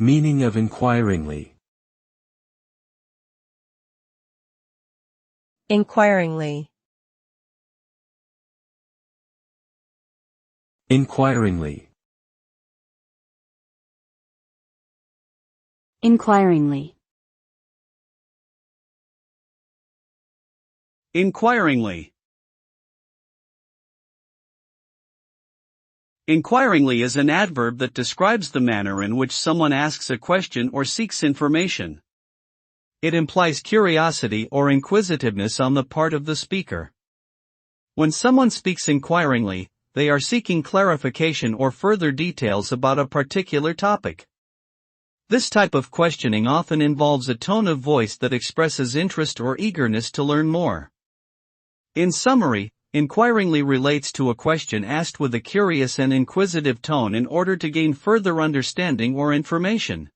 Meaning of enquiringly. Enquiringly. Enquiringly. Enquiringly. Enquiringly. Enquiringly is an adverb that describes the manner in which someone asks a question or seeks information. It implies curiosity or inquisitiveness on the part of the speaker. When someone speaks inquiringly, they are seeking clarification or further details about a particular topic. This type of questioning often involves a tone of voice that expresses interest or eagerness to learn more. In summary, enquiringly relates to a question asked with a curious and inquisitive tone in order to gain further understanding or information.